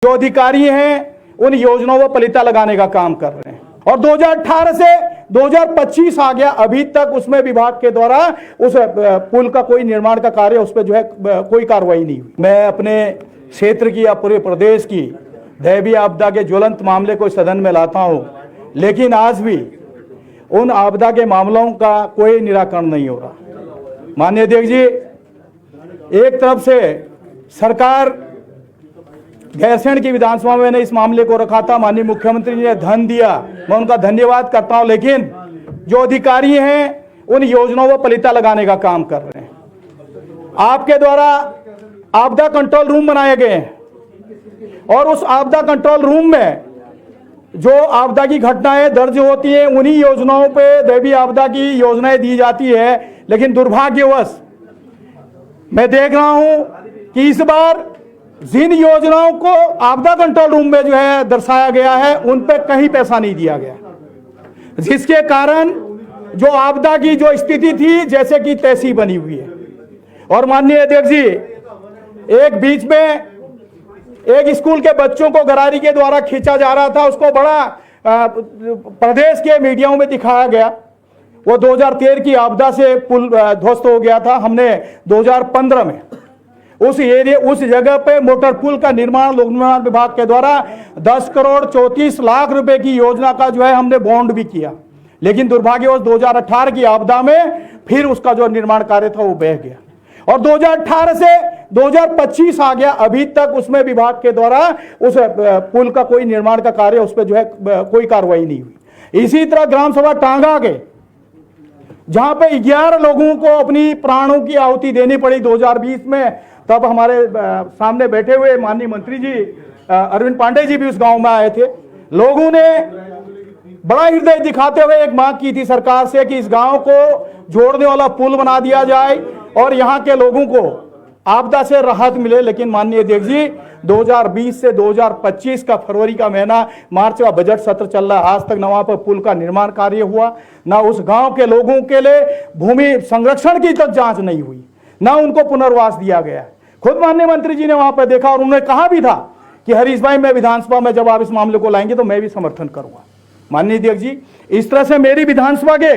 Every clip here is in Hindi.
जो अधिकारी हैं उन योजनाओं पर पलीता लगाने का काम कर रहे हैं और 2018 से 2025 आ गया, अभी तक उसमें विभाग के द्वारा उस पुल का कोई निर्माण का कार्य, उस पर जो है कोई कार्रवाई नहीं हुई। मैं अपने क्षेत्र की या पूरे प्रदेश की दैवीय आपदा के ज्वलंत मामले को सदन में लाता हूं, लेकिन आज भी उन आपदा के मामलों का कोई निराकरण नहीं हो रहा। माननीय अध्यक्ष जी, एक तरफ से सरकार गैरसैंण की विधानसभा में मैंने इस मामले को रखा था, माननीय मुख्यमंत्री जी ने धन दिया, मैं उनका धन्यवाद करता हूं, लेकिन जो अधिकारी हैं उन योजनाओं पर पलीता लगाने का काम कर रहे हैं। आपके द्वारा आपदा कंट्रोल रूम बनाए गए हैं और उस आपदा कंट्रोल रूम में जो आपदा की घटनाएं दर्ज होती हैं उन्हीं योजनाओं पे दैवीय आपदा की योजनाएं दी जाती है, लेकिन दुर्भाग्यवश मैं देख रहा हूं कि इस बार जिन योजनाओं को आपदा कंट्रोल रूम में जो है दर्शाया गया है उन पे कहीं पैसा नहीं दिया गया, जिसके कारण जो आपदा की जो स्थिति थी जैसे कि तैसी बनी हुई है। और माननीय अध्यक्ष जी, एक बीच में एक स्कूल के बच्चों को गरारी के द्वारा खींचा जा रहा था, उसको बड़ा प्रदेश के मीडियाओं में दिखाया गया। वो 2013 की आपदा से पुल ध्वस्त हो गया था। हमने 2015 में उस जगह पे मोटर पुल का निर्माण लोक निर्माण विभाग के द्वारा 10 करोड़ 34 लाख रुपए की योजना का जो है हमने बॉन्ड भी किया, लेकिन दुर्भाग्यवश 2018 की आपदा में फिर उसका जो निर्माण कार्य था वो बह गया और 2018 से 2025 आ गया, अभी तक उसमें विभाग के द्वारा उस पुल का कोई निर्माण का कार्य, उस पर जो है कोई कार्रवाई नहीं हुई। इसी तरह ग्राम सभा टांगा के जहां पे 11 लोगों को अपनी प्राणों की आहुति देनी पड़ी 2020 में, तब हमारे सामने बैठे हुए माननीय मंत्री जी अरविंद पांडे जी भी उस गांव में आए थे। लोगों ने बड़ा हृदय दिखाते हुए एक मांग की थी सरकार से कि इस गांव को जोड़ने वाला पुल बना दिया जाए और यहां के लोगों को आपदा से राहत मिले। लेकिन माननीय अध्यक्ष जी, 2020 से 2025 का फरवरी का महीना, मार्च का बजट सत्र चल रहा है, आज तक न वहां पर पुल का निर्माण कार्य हुआ, ना उस गांव के लोगों के लिए भूमि संरक्षण की तक जांच नहीं हुई, ना उनको पुनर्वास दिया गया। खुद माननीय मंत्री जी ने वहां पर देखा और उन्होंने कहा भी था कि हरीश भाई, मैं विधानसभा में जब आप इस मामले को लाएंगे तो मैं भी समर्थन करूंगा। माननीय अध्यक्ष जी, इस तरह से मेरी विधानसभा के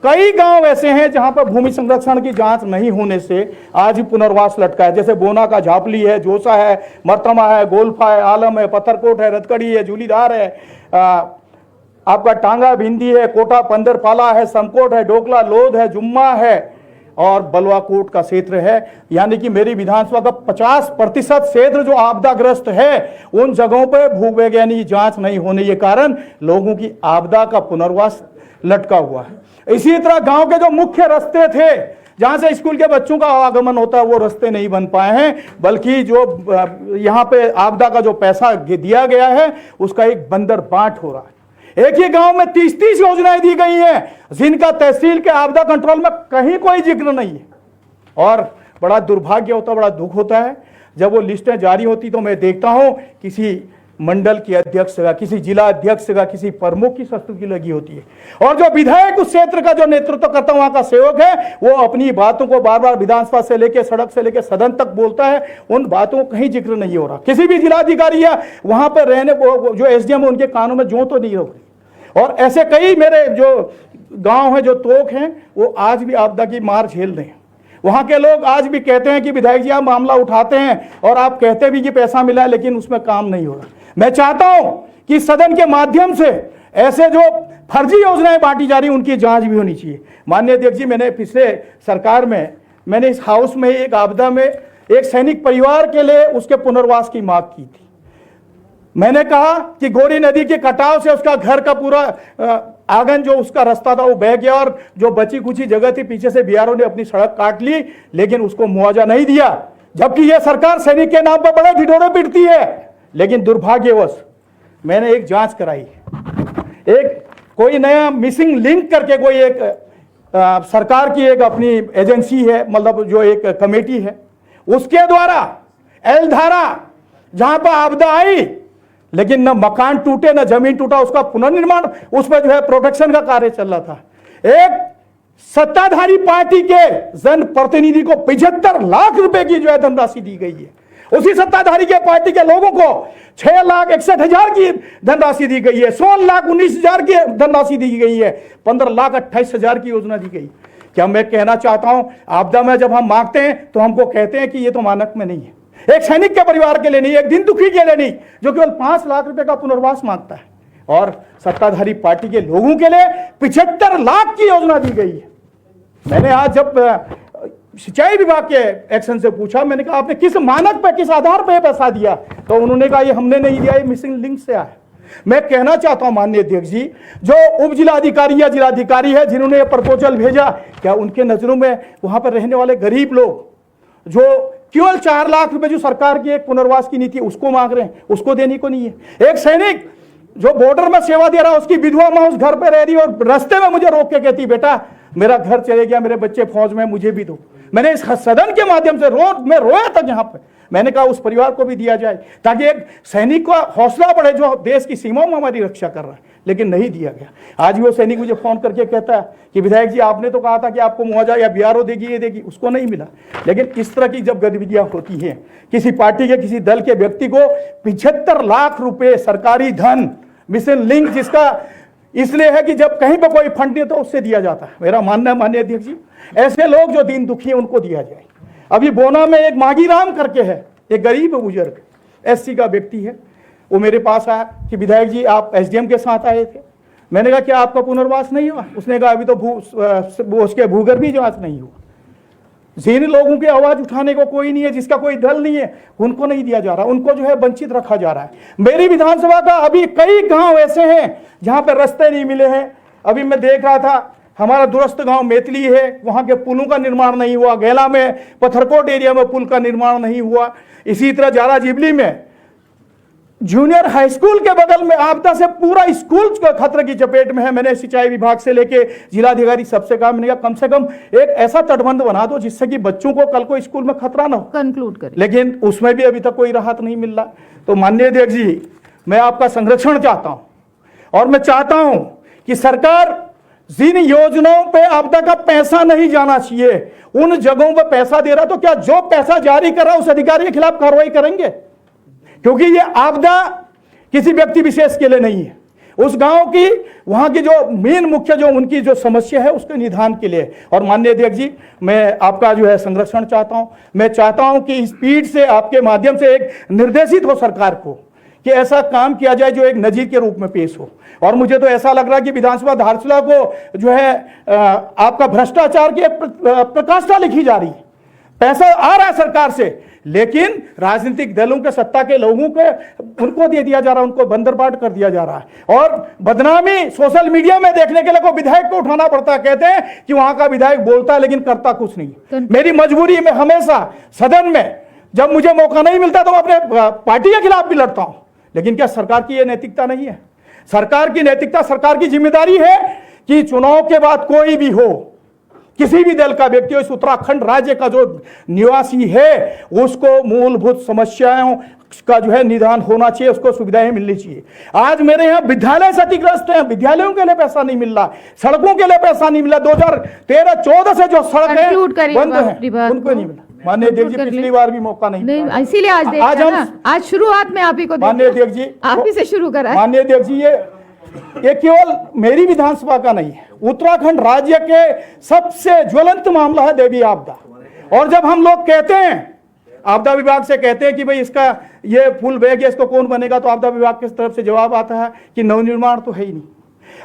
कई गांव ऐसे हैं जहां पर भूमि संरक्षण की जांच नहीं होने से आज भी पुनर्वास लटका है, जैसे बोना का झापली है, जोसा है, मरतमा है, गोल्फा है, आलम है, पत्थरकोट है, रतकड़ी है, जूलीधार है, आपका टांगा भिंदी है, कोटा पंदरपाला है, समकोट है, डोकला लोध है, जुम्मा है और बलवाकोट का क्षेत्र है। यानी कि मेरी विधानसभा का 50% क्षेत्र जो आपदाग्रस्त है, उन जगहों पर भूवैज्ञानिक जांच नहीं होने के कारण लोगों की आपदा का पुनर्वास लटका हुआ है। इसी तरह गांव के जो मुख्य रास्ते थे जहां से स्कूल के बच्चों का आवागमन होता है, वो रास्ते नहीं बन पाए हैं, बल्कि जो यहाँ पे आपदा का जो पैसा दिया गया है उसका एक बंदर बांट हो रहा है। एक ही गांव में 30-30 योजनाएं दी गई हैं जिनका तहसील के आपदा कंट्रोल में कहीं कोई जिक्र नहीं है। और बड़ा दुर्भाग्य होता, बड़ा दुख होता है जब वो लिस्टें जारी होती तो मैं देखता हूं किसी मंडल के अध्यक्ष का, किसी जिला अध्यक्ष का, किसी प्रमुख की संस्तुति लगी होती है और जो विधायक उस क्षेत्र का जो नेतृत्व करता है, वहां का सेवक है, वो अपनी बातों को बार बार विधानसभा से लेकर सड़क से लेकर सदन तक बोलता है, उन बातों को कहीं जिक्र नहीं हो रहा। किसी भी जिलाधिकारी या वहां पर रहने जो एसडीएम है उनके कानों में जो तो नहीं हो रही। और ऐसे कई मेरे जो गांव हैं, जो तोक हैं, वो आज भी आपदा की मार झेल रहे हैं। वहां के लोग आज भी कहते हैं कि विधायक जी आप मामला उठाते हैं और आप कहते भी कि पैसा मिला है, लेकिन उसमें काम नहीं हो रहा। मैं चाहता हूं कि सदन के माध्यम से ऐसे जो फर्जी योजनाएं बांटी जा रही उनकी जांच भी होनी चाहिए। माननीय अध्यक्ष जी, मैंने पिछले सरकार में मैंने इस हाउस में एक आपदा में एक सैनिक परिवार के लिए उसके पुनर्वास की मांग की थी। मैंने कहा कि गोरी नदी के कटाव से उसका घर का पूरा आंगन जो उसका रास्ता था वो बह गया और जो बची कुची जगह थी पीछे से बीआरओ ने अपनी सड़क काट ली, लेकिन उसको मुआवजा नहीं दिया, जबकि यह सरकार सैनिक के नाम पर बड़े ढिढोरे पीटती है। लेकिन दुर्भाग्यवश मैंने एक जांच कराई, एक कोई नया मिसिंग लिंक करके कोई एक सरकार की एक अपनी एजेंसी है, मतलब जो एक कमेटी है, उसके द्वारा एलधारा जहां पर आपदा आई, लेकिन न मकान टूटे न जमीन टूटा, उसका पुनर्निर्माण, उस पर जो है प्रोटेक्शन का कार्य चल रहा था। एक सत्ताधारी पार्टी के जन प्रतिनिधि को 75 लाख रुपए की जो है धनराशि दी गई है उसी सत्ताधारी के पार्टी के लोगों को 6,61,000 की धनराशि दी गई है, 16,19,000 की धनराशि दी गई है, 15,28,000 की योजना दी गई। क्या मैं कहना चाहता हूं, आपदा में जब हम मांगते हैं तो हमको कहते हैं कि ये तो मानक में नहीं है। एक सैनिक के परिवार के लिए नहीं, एक दिन दुखी के लिए नहीं, जो केवल 5 लाख रुपए का पुनर्वास मांगता है, और सत्ताधारी पार्टी के लोगों के लिए 75 लाख की योजना दी गई है। मैंने आज जब सिंचाई विभाग के एक्शन से पूछा, मैंने कहा आपने किस मानक पर, किस आधार पर पैसा दिया, तो उन्होंने कहा ये हमने नहीं दिया, ये मिसिंग लिंक से आया। मैं कहना चाहता हूं माननीय अध्यक्ष जी, जो उप जिलाधिकारी या जिलाधिकारी है जिन्होंने ये प्रपोजल भेजा, क्या उनके नजरों में वहां पर रहने वाले गरीब लोग जो केवल 4 लाख रुपए जो सरकार की एक पुनर्वास की नीति उसको मांग रहे हैं, उसको देने को नहीं है? एक सैनिक जो बॉर्डर में सेवा दे रहा है, उसकी विधवा मां उस घर पे रह रही है और रास्ते में मुझे रोक के कहती, बेटा मेरा घर चले गया, मेरे बच्चे फौज में, मुझे भी दो। मैंने इस सदन के माध्यम से मैं रोया था यहाँ पे, मैंने कहा उस परिवार को भी दिया जाए, ताकि एक सैनिक का हौसला बढ़े जो देश की सीमाओं में हमारी रक्षा कर रहा है, लेकिन नहीं दिया गया। आज भी वो सैनिक मुझे फोन करके कहता है कि विधायक जी आपने तो कहा था कि आपको मुआवजा या बीआरओ देगी, ये देगी, उसको नहीं मिला। लेकिन इस तरह की जब गतिविधियां होती हैं, किसी पार्टी के किसी दल के व्यक्ति को 75 लाख रुपए सरकारी धन मिशन लिंक, जिसका इसलिए है कि जब कहीं पर कोई फंड नहीं तो उससे दिया जाता है। मेरा मानना है माननीय अध्यक्ष जी, ऐसे लोग जो दीन दुखी है उनको दिया जाए। अभी बोना में एक मागी राम करके है, एक गरीब बुजुर्ग एससी का व्यक्ति है, वो मेरे पास आया कि विधायक जी आप एसडीएम के साथ आए थे। मैंने कहा कि आपका पुनर्वास नहीं हुआ? उसने कहा अभी तो उसके भूगर्भीय जांच नहीं हुआ। जिन लोगों की आवाज उठाने को कोई नहीं है, जिसका कोई दल नहीं है, उनको नहीं दिया जा रहा, उनको जो है वंचित रखा जा रहा है। मेरी विधानसभा का अभी कई गांव ऐसे हैं जहां पर रास्ते नहीं मिले हैं। अभी मैं देख रहा था, हमारा दूरस्थ गांव मेतली है, वहां के पुलों का निर्माण नहीं हुआ। गैला में पत्थरकोट एरिया में पुल का निर्माण नहीं हुआ। इसी तरह जारा जिबली में जूनियर हाई स्कूल के बगल में आपदा से पूरा स्कूल खतरे की चपेट में है। मैंने सिंचाई विभाग से लेके जिलाधिकारी सबसे कहा, मैंने कहा कम से कम एक ऐसा तटबंध बना दो जिससे कि बच्चों को कल को स्कूल में खतरा ना हो। कंक्लूड करें। लेकिन उसमें भी अभी तक कोई राहत नहीं मिल रहा। तो माननीय अध्यक्ष जी, मैं आपका संरक्षण चाहता हूं, और मैं चाहता हूं कि सरकार जिन योजनाओं पे आपदा का पैसा नहीं जाना चाहिए, उन जगहों पर पैसा दे रहा, तो क्या जो पैसा जारी कर रहा उस अधिकारी के खिलाफ कार्रवाई करेंगे? क्योंकि ये आपदा किसी व्यक्ति विशेष के लिए नहीं है, उस गांव की, वहां की जो मेन मुख्य जो उनकी जो समस्या है उसके निदान के लिए। और माननीय अध्यक्ष जी, मैं आपका जो है संरक्षण चाहता हूं। मैं चाहता हूं कि स्पीड से आपके माध्यम से एक निर्देशित हो सरकार को कि ऐसा काम किया जाए जो एक नजीर के रूप में पेश हो। और मुझे तो ऐसा लग रहा है कि विधानसभा धारचूला को जो है आपका भ्रष्टाचार की प्रकाष्ठा लिखी जा रही है। पैसा आ रहा है सरकार से, लेकिन राजनीतिक दलों के सत्ता के लोगों को उनको दे दिया जा रहा है, उनको बंदरबाट कर दिया जा रहा है। और बदनामी सोशल मीडिया में देखने के लिए को विधायक को उठाना पड़ता है। कहते हैं कि वहां का विधायक बोलता है लेकिन करता कुछ नहीं। मेरी मजबूरी में हमेशा सदन में जब मुझे मौका नहीं मिलता तो मैं अपने पार्टी के खिलाफ भी लड़ता हूं। लेकिन क्या सरकार की यह नैतिकता नहीं है? सरकार की नैतिकता, सरकार की जिम्मेदारी है कि चुनाव के बाद कोई भी हो, किसी भी दल का व्यक्ति हो, इस उत्तराखंड राज्य का जो निवासी है उसको मूलभूत समस्याओं का जो है निदान होना चाहिए, उसको सुविधाएं मिलनी चाहिए। आज मेरे यहाँ विद्यालय क्षतिग्रस्त हैं, विद्यालयों के लिए पैसा नहीं मिल रहा, सड़कों के लिए पैसा नहीं मिला। 2013-14 से जो सड़क है बंद है, उनको नहीं मिला। माननीय अध्यक्ष जी, पिछली बार भी मौका नहीं मिला, इसीलिए आज शुरुआत में आप ही को, माननीय अध्यक्ष जी, आप ही से शुरू करा। माननीय अध्यक्ष जी, ये केवल मेरी विधानसभा का नहीं है, उत्तराखंड राज्य के सबसे ज्वलंत मामला है देवी आपदा। और जब हम लोग कहते हैं, आपदा विभाग से कहते हैं कि भाई इसका ये पुल बह गया, इसको कौन बनेगा, तो आपदा विभाग की तरफ से जवाब आता है कि नवनिर्माण तो है ही नहीं।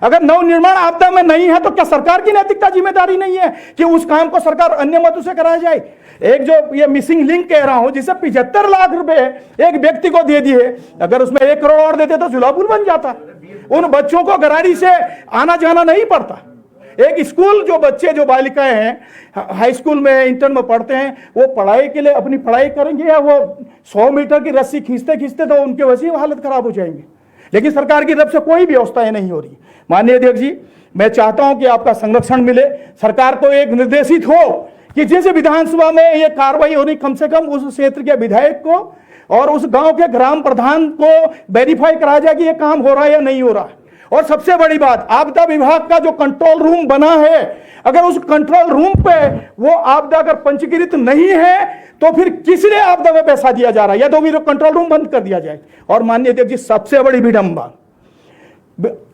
अगर नवनिर्माण आपदा में नहीं है तो क्या सरकार की नैतिकता जिम्मेदारी नहीं है कि उस काम को सरकार अन्य मतों से कराया जाए? एक जो ये मिसिंग लिंक कह रहा हूं, जिसे 75 लाख रुपए एक व्यक्ति को दे दिए, अगर उसमें 1 करोड़ और देते तो झूला पुल बन जाता। उन बच्चों को गरारी से आना जाना नहीं पड़ता। एक स्कूल, जो बच्चे, जो बालिकाएं हैं हाई स्कूल में, इंटर में पढ़ते हैं, वो पढ़ाई के लिए अपनी पढ़ाई करेंगे या वो 100 मीटर की रस्सी खींचते खींचते तो उनके वैसी हालत खराब हो जाएंगे। लेकिन सरकार की तरफ से कोई व्यवस्थाएं नहीं हो रही। माननीय अध्यक्ष जी, मैं चाहता हूं कि आपका संरक्षण मिले, सरकार को एक निर्देशित हो कि जैसे विधानसभा में ये कार्रवाई होनी, कम से कम उस क्षेत्र के विधायक को और उस गांव के ग्राम प्रधान को वेरीफाई कराया जाए कि ये काम हो रहा है या नहीं हो रहा है। और सबसे बड़ी बात, आपदा विभाग का जो कंट्रोल रूम बना है, अगर उस कंट्रोल रूम पे वो आपदा अगर पंजीकृत नहीं है तो फिर किसने आपदा में पैसा दिया जा रहा है, या तो फिर कंट्रोल रूम बंद कर दिया जाए। और माननीय अध्यक्ष जी, सबसे बड़ी विडंबना,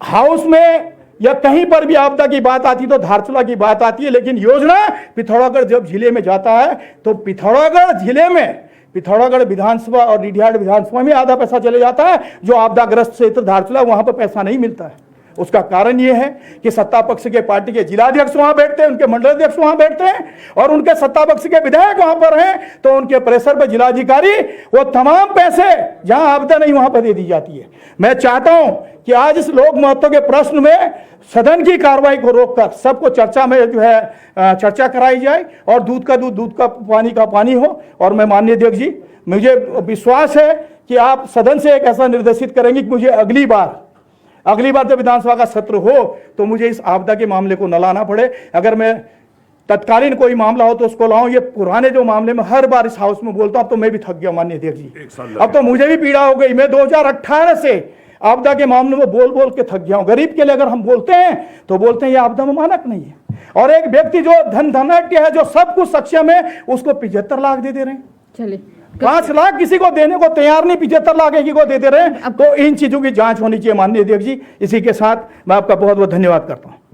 हाउस में या कहीं पर भी आपदा की बात आती तो धारचूला की बात आती है, लेकिन योजना पिथौरागढ़ जब जिले में जाता है तो पिथौरागढ़ जिले में, पिथौरागढ़ विधानसभा और डीडीआर विधानसभा में आधा पैसा चले जाता है। जो आपदाग्रस्त क्षेत्र धारचूला, वहां पर पैसा नहीं मिलता है। उसका कारण यह है कि सत्ता पक्ष के पार्टी के जिलाध्यक्ष वहां बैठते हैं, उनके मंडल अध्यक्ष वहां बैठते हैं, और उनके सत्ता पक्ष के विधायक वहां पर हैं, तो उनके प्रेशर पर जिलाधिकारी वो तमाम पैसे जहां आपदा नहीं वहां पर दे दी जाती है। मैं चाहता हूं कि आज इस लोक महत्व के प्रश्न में सदन की कार्रवाई को रोककर सबको चर्चा में जो है चर्चा कराई जाए, और दूध का दूध, दूध का पानी हो। और मैं माननीय अध्यक्ष जी, मुझे विश्वास है कि आप सदन से एक ऐसा निर्देशित करेंगे कि मुझे अगली बार जब विधानसभा का सत्र हो तो मुझे इस आपदा के मामले को न लाना पड़े। अगर मैं तत्कालीन कोई मामला हो तो उसको लाऊं। ये पुराने जो मामले में हर बार इस हाउस में बोलता हूं, अब तो मैं भी थक गया माननीय अध्यक्ष जी, अब तो मुझे भी पीड़ा हो गई। मैं 2018 से आपदा के मामले में बोल बोल के थक गया हूं। गरीब के लिए अगर हम बोलते हैं तो बोलते हैं ये आपदा में मानक नहीं है। और एक व्यक्ति जो धनाढ्य है, जो सब कुछ सक्षम है, उसको 75 लाख दे रहे हैं। चलिए, 5 लाख किसी को देने को तैयार नहीं, 75 लाख एक को दे रहे हैं। तो इन चीजों की जांच होनी चाहिए माननीय अध्यक्ष जी। इसी के साथ मैं आपका बहुत बहुत धन्यवाद करता हूं।